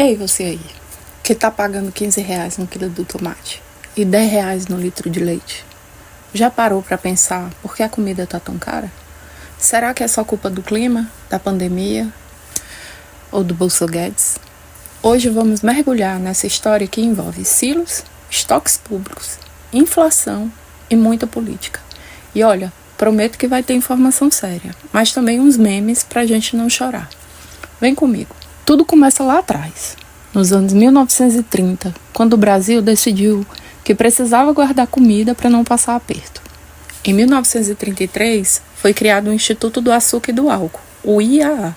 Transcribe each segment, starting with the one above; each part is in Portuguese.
Ei, você aí, que tá pagando R$ 15 no quilo do tomate e R$ 10 no litro de leite. Já parou pra pensar por que a comida tá tão cara? Será que é só culpa do clima, da pandemia ou do Bolso Guedes? Hoje vamos mergulhar nessa história que envolve silos, estoques públicos, inflação e muita política. E olha, prometo que vai ter informação séria, mas também uns memes pra gente não chorar. Vem comigo. Tudo começa lá atrás, nos anos 1930, quando o Brasil decidiu que precisava guardar comida para não passar aperto. Em 1933, foi criado o Instituto do Açúcar e do Álcool, o IAA,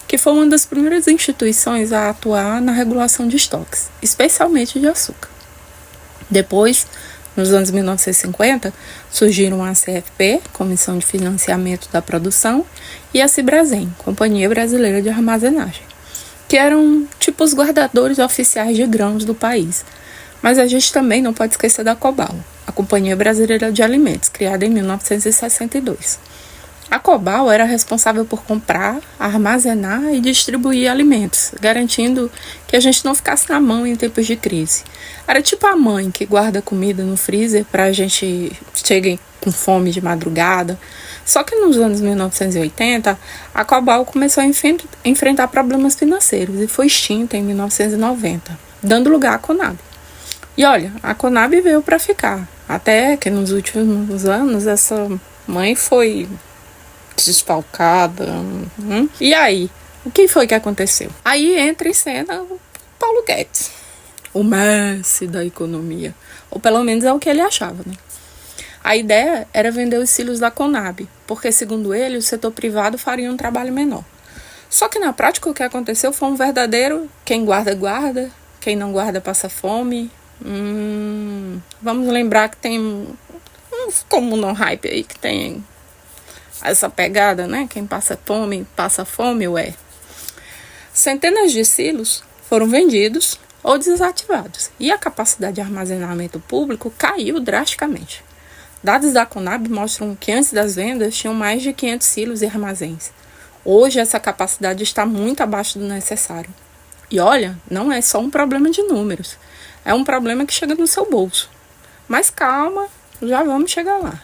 que foi uma das primeiras instituições a atuar na regulação de estoques, especialmente de açúcar. Depois, nos anos 1950, surgiram a CFP, Comissão de Financiamento da Produção, e a Cibrasem, Companhia Brasileira de Armazenagem, que eram tipo os guardadores oficiais de grãos do país. Mas a gente também não pode esquecer da Cobal, a Companhia Brasileira de Alimentos, criada em 1962. A Cobal era responsável por comprar, armazenar e distribuir alimentos, garantindo que a gente não ficasse na mão em tempos de crise. Era tipo a mãe que guarda comida no freezer para a gente chegar com fome de madrugada. Só que nos anos 1980, a Cobal começou a enfrentar problemas financeiros e foi extinta em 1990, dando lugar à Conab. E olha, a Conab veio para ficar, até que nos últimos anos essa mãe foi desfalcada. E aí, o que foi que aconteceu? Aí entra em cena o Paulo Guedes, o Messi da economia, ou pelo menos é o que ele achava, né? A ideia era vender os silos da Conab, porque, segundo ele, o setor privado faria um trabalho menor. Só que, na prática, o que aconteceu foi um verdadeiro quem guarda, guarda, quem não guarda passa fome. Vamos lembrar que tem uns comuno hype aí que tem essa pegada, né? Quem passa fome, ué. Centenas de silos foram vendidos ou desativados, e a capacidade de armazenamento público caiu drasticamente. Dados da Conab mostram que antes das vendas tinham mais de 500 silos e armazéns. Hoje essa capacidade está muito abaixo do necessário. E olha, não é só um problema de números, é um problema que chega no seu bolso. Mas calma, já vamos chegar lá.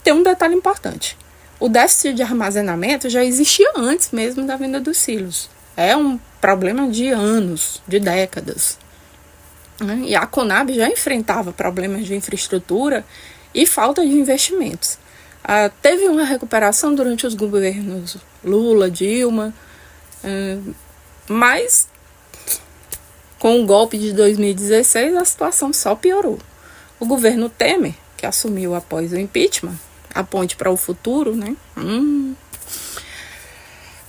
Tem um detalhe importante. O déficit de armazenamento já existia antes mesmo da venda dos silos. É um problema de anos, de décadas. E a Conab já enfrentava problemas de infraestrutura e falta de investimentos. Teve uma recuperação durante os governos Lula, Dilma, mas com o golpe de 2016 a situação só piorou. O governo Temer, que assumiu após o impeachment, a ponte para o futuro, né?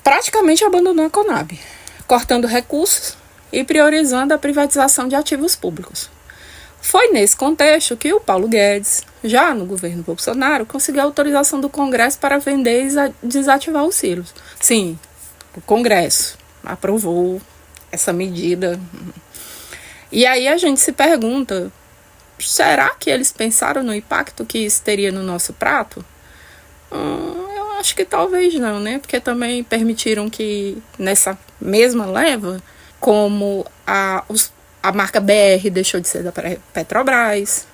Praticamente abandonou a Conab, cortando recursos e priorizando a privatização de ativos públicos. Foi nesse contexto que o Paulo Guedes, já no governo Bolsonaro, conseguiu a autorização do Congresso para vender e desativar os silos. Sim, o Congresso aprovou essa medida. E aí a gente se pergunta, será que eles pensaram no impacto que isso teria no nosso prato? Eu acho que talvez não, né? Porque também permitiram que nessa mesma leva, como a marca BR deixou de ser da Petrobras,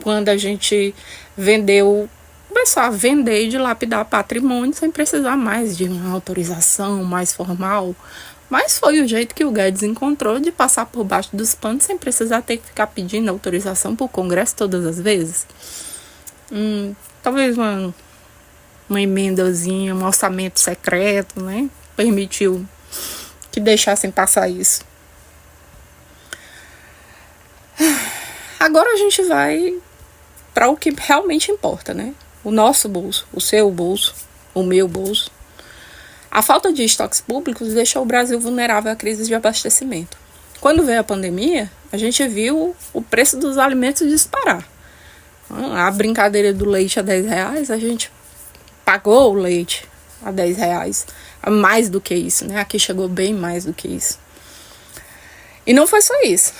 quando a gente começou a vender e dilapidar patrimônio sem precisar mais de uma autorização mais formal. Mas foi o jeito que o Guedes encontrou de passar por baixo dos panos sem precisar ter que ficar pedindo autorização para o Congresso todas as vezes. Talvez uma emendazinha, um orçamento secreto, né? Permitiu que deixassem passar isso. Agora a gente vai para o que realmente importa, né? O nosso bolso, o seu bolso, o meu bolso. A falta de estoques públicos deixou o Brasil vulnerável à crise de abastecimento. Quando veio a pandemia, a gente viu o preço dos alimentos disparar. A brincadeira do leite a R$ 10, a gente pagou o leite a R$ 10. Mais do que isso, né? Aqui chegou bem mais do que isso. E não foi só isso.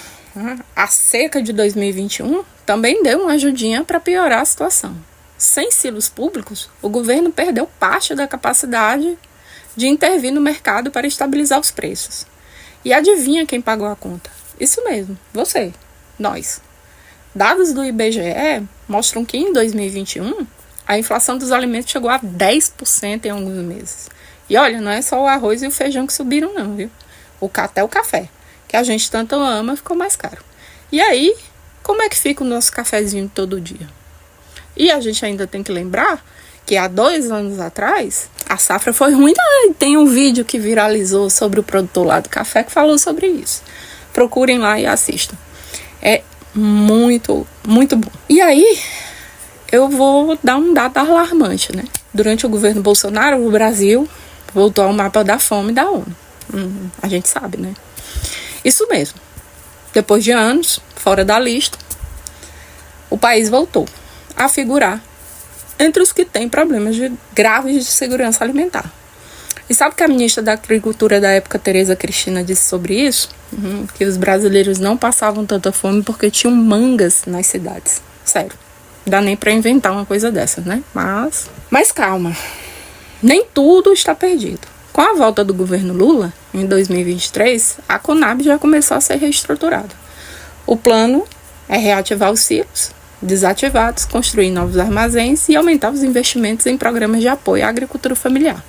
A seca de 2021 também deu uma ajudinha para piorar a situação. Sem silos públicos, o governo perdeu parte da capacidade de intervir no mercado para estabilizar os preços. E adivinha quem pagou a conta? Isso mesmo, você, nós. Dados do IBGE mostram que em 2021, a inflação dos alimentos chegou a 10% em alguns meses. E olha, não é só o arroz e o feijão que subiram não, viu? Até o café, que a gente tanto ama, ficou mais caro. E aí, como é que fica o nosso cafezinho todo dia? E a gente ainda tem que lembrar que há 2 anos atrás, a safra foi ruim. Tem um vídeo que viralizou sobre o produtor lá do café que falou sobre isso. Procurem lá e assistam. É muito, muito bom. E aí, eu vou dar um dado alarmante, né? Durante o governo Bolsonaro, o Brasil voltou ao mapa da fome da ONU. A gente sabe, né? Isso mesmo. Depois de anos, fora da lista, o país voltou a figurar entre os que têm problemas graves de segurança alimentar. E sabe o que a ministra da Agricultura da época, Tereza Cristina, disse sobre isso? Que os brasileiros não passavam tanta fome porque tinham mangas nas cidades. Sério. Não dá nem para inventar uma coisa dessa, né? Mas calma. Nem tudo está perdido. Com a volta do governo Lula, em 2023, a Conab já começou a ser reestruturada. O plano é reativar os silos desativados, construir novos armazéns e aumentar os investimentos em programas de apoio à agricultura familiar.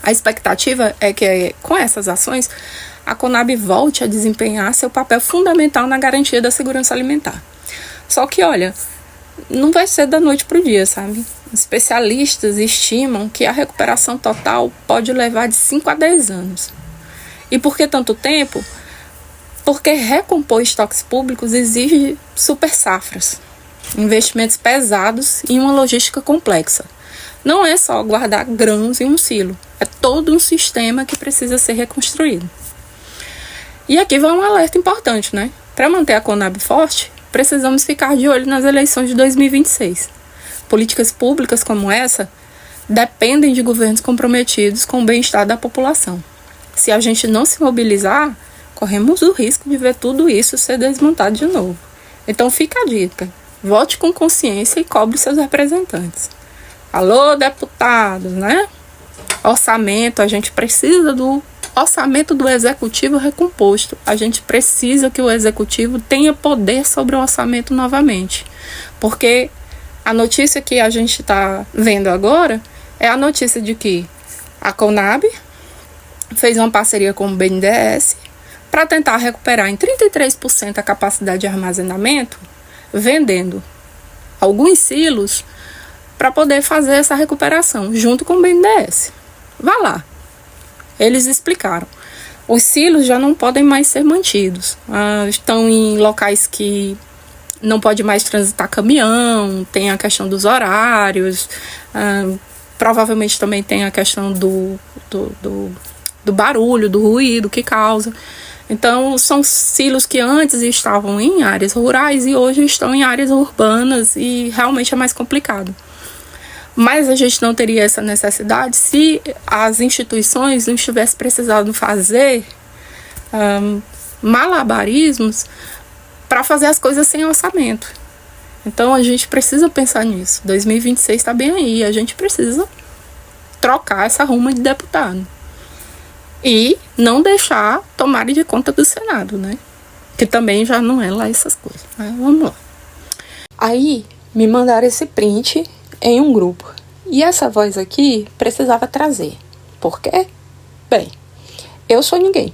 A expectativa é que, com essas ações, a Conab volte a desempenhar seu papel fundamental na garantia da segurança alimentar. Só que, olha, não vai ser da noite para o dia, sabe? Especialistas estimam que a recuperação total pode levar de 5 a 10 anos. E por que tanto tempo? Porque recompor estoques públicos exige super safras, investimentos pesados e uma logística complexa. Não é só guardar grãos em um silo, é todo um sistema que precisa ser reconstruído. E aqui vai um alerta importante, né? Para manter a Conab forte, precisamos ficar de olho nas eleições de 2026. Políticas públicas como essa dependem de governos comprometidos com o bem-estar da população. Se a gente não se mobilizar, corremos o risco de ver tudo isso ser desmontado de novo. Então fica a dica, vote com consciência e cobre seus representantes. Alô, deputados, né? Orçamento, a gente precisa do orçamento do executivo recomposto. A gente precisa que o executivo tenha poder sobre o orçamento novamente. Porque a notícia que a gente está vendo agora é a notícia de que a Conab fez uma parceria com o BNDES para tentar recuperar em 33% a capacidade de armazenamento, vendendo alguns silos para poder fazer essa recuperação, junto com o BNDES. Vá lá. Eles explicaram. Os silos já não podem mais ser mantidos. Estão em locais que não pode mais transitar caminhão, tem a questão dos horários, provavelmente também tem a questão do barulho, do ruído que causa. Então, são silos que antes estavam em áreas rurais e hoje estão em áreas urbanas e realmente é mais complicado. Mas a gente não teria essa necessidade se as instituições não tivessem precisado fazer malabarismos para fazer as coisas sem orçamento. Então, a gente precisa pensar nisso. 2026 está bem aí, a gente precisa trocar essa ruma de deputado. E não deixar tomarem de conta do Senado, né? Que também já não é lá essas coisas. Mas vamos lá. Aí, me mandaram esse print em um grupo. E essa voz aqui precisava trazer. Por quê? Bem, eu sou ninguém.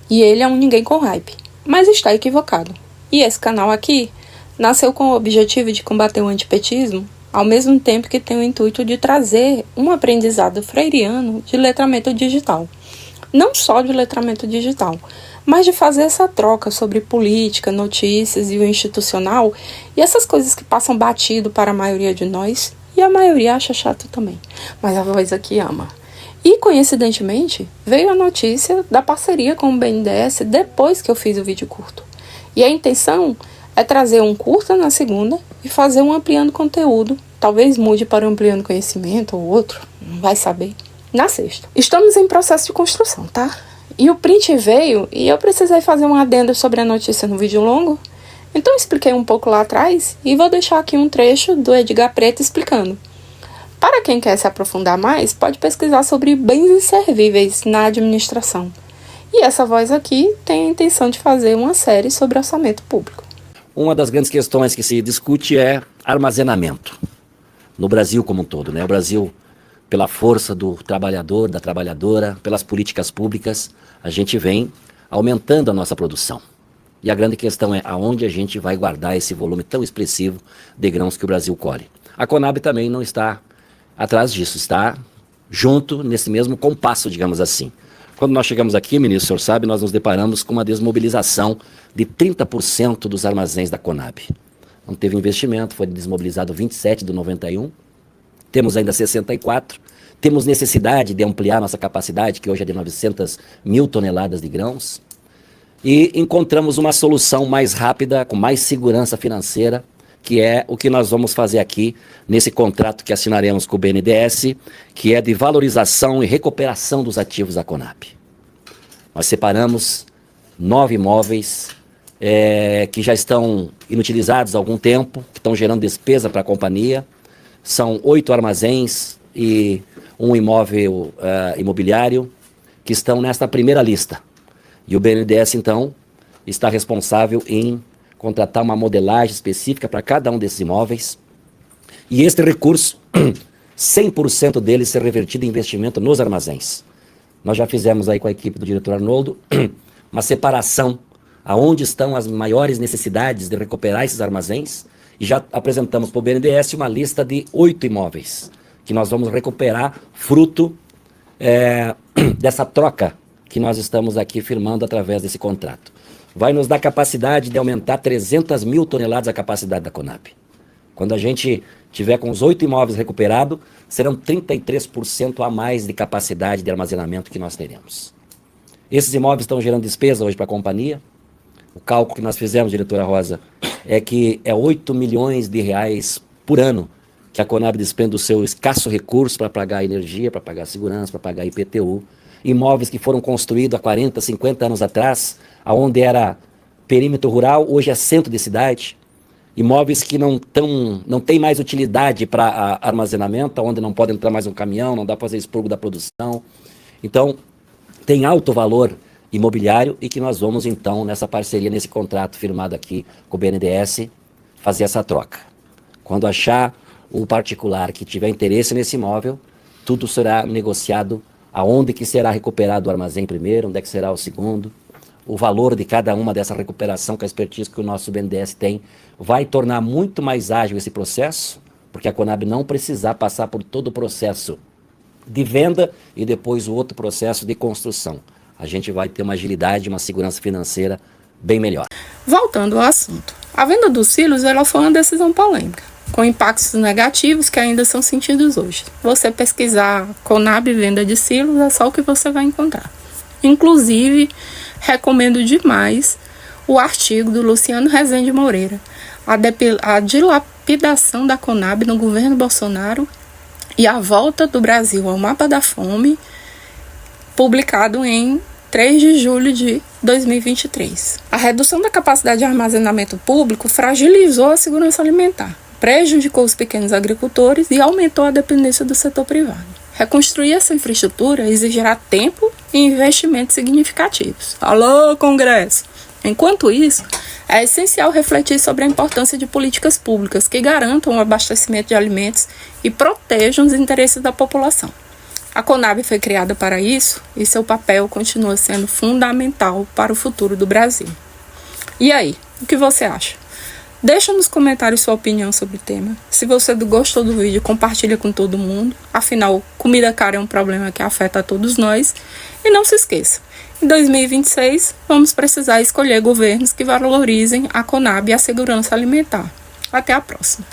E ele é um ninguém com hype. Mas está equivocado. E esse canal aqui nasceu com o objetivo de combater o antipetismo, ao mesmo tempo que tem o intuito de trazer um aprendizado freiriano de letramento digital. Não só de letramento digital, mas de fazer essa troca sobre política, notícias e o institucional e essas coisas que passam batido para a maioria de nós e a maioria acha chato também, mas a voz aqui ama. E coincidentemente veio a notícia da parceria com o BNDES depois que eu fiz o vídeo curto. E a intenção é trazer um curta na segunda e fazer um ampliando conteúdo, talvez mude para um ampliando conhecimento ou outro, não vai saber. Na sexta. Estamos em processo de construção, tá? E o print veio e eu precisei fazer um adendo sobre a notícia no vídeo longo. Então expliquei um pouco lá atrás e vou deixar aqui um trecho do Edgar Preto explicando. Para quem quer se aprofundar mais, pode pesquisar sobre bens inservíveis na administração. E essa voz aqui tem a intenção de fazer uma série sobre orçamento público. Uma das grandes questões que se discute é armazenamento. No Brasil como um todo, né? O Brasil, pela força do trabalhador, da trabalhadora, pelas políticas públicas, a gente vem aumentando a nossa produção. E a grande questão é aonde a gente vai guardar esse volume tão expressivo de grãos que o Brasil colhe. A Conab também não está atrás disso, está junto nesse mesmo compasso, digamos assim. Quando nós chegamos aqui, ministro, o senhor sabe, nós nos deparamos com uma desmobilização de 30% dos armazéns da Conab. Não teve investimento, foi desmobilizado 27 do 91, temos ainda 64, temos necessidade de ampliar nossa capacidade, que hoje é de 900 mil toneladas de grãos, e encontramos uma solução mais rápida, com mais segurança financeira, que é o que nós vamos fazer aqui nesse contrato que assinaremos com o BNDES, que é de valorização e recuperação dos ativos da Conab. Nós separamos 9 imóveis que já estão inutilizados há algum tempo, que estão gerando despesa para a companhia. São 8 armazéns e um imóvel imobiliário que estão nesta primeira lista. E o BNDES, então, está responsável em contratar uma modelagem específica para cada um desses imóveis. E este recurso, 100% dele ser revertido em investimento nos armazéns. Nós já fizemos aí com a equipe do diretor Arnoldo uma separação aonde estão as maiores necessidades de recuperar esses armazéns e já apresentamos para o BNDES uma lista de 8 imóveis que nós vamos recuperar fruto dessa troca que nós estamos aqui firmando através desse contrato. Vai nos dar capacidade de aumentar 300 mil toneladas a capacidade da Conab. Quando a gente tiver com os 8 imóveis recuperados, serão 33% a mais de capacidade de armazenamento que nós teremos. Esses imóveis estão gerando despesa hoje para a companhia. O cálculo que nós fizemos, diretora Rosa, é que é 8 milhões de reais por ano que a Conab despende do seu escasso recurso para pagar energia, para pagar segurança, para pagar IPTU. Imóveis que foram construídos há 40, 50 anos atrás, onde era perímetro rural, hoje é centro de cidade. Imóveis que não têm mais utilidade para armazenamento, onde não pode entrar mais um caminhão, não dá para fazer expurgo da produção. Então, tem alto valor imobiliário e que nós vamos, então, nessa parceria, nesse contrato firmado aqui com o BNDES, fazer essa troca. Quando achar o particular que tiver interesse nesse imóvel, tudo será negociado aonde que será recuperado o armazém primeiro, onde é que será o segundo, o valor de cada uma dessa recuperação com a expertise que o nosso BNDES tem, vai tornar muito mais ágil esse processo, porque a Conab não precisar passar por todo o processo de venda e depois o outro processo de construção. A gente vai ter uma agilidade, uma segurança financeira bem melhor. Voltando ao assunto, a venda dos silos ela foi uma decisão polêmica, com impactos negativos que ainda são sentidos hoje. Você pesquisar Conab venda de silos é só o que você vai encontrar. Inclusive, recomendo demais o artigo do Luciano Rezende Moreira, a dilapidação da Conab no governo Bolsonaro e a volta do Brasil ao mapa da fome, publicado em 3 de julho de 2023. A redução da capacidade de armazenamento público fragilizou a segurança alimentar, prejudicou os pequenos agricultores e aumentou a dependência do setor privado. Reconstruir essa infraestrutura exigirá tempo e investimentos significativos. Alô, Congresso! Enquanto isso, é essencial refletir sobre a importância de políticas públicas que garantam o abastecimento de alimentos e protejam os interesses da população. A Conab foi criada para isso e seu papel continua sendo fundamental para o futuro do Brasil. E aí, o que você acha? Deixa nos comentários sua opinião sobre o tema. Se você gostou do vídeo, compartilha com todo mundo. Afinal, comida cara é um problema que afeta a todos nós. E não se esqueça, em 2026, vamos precisar escolher governos que valorizem a Conab e a segurança alimentar. Até a próxima.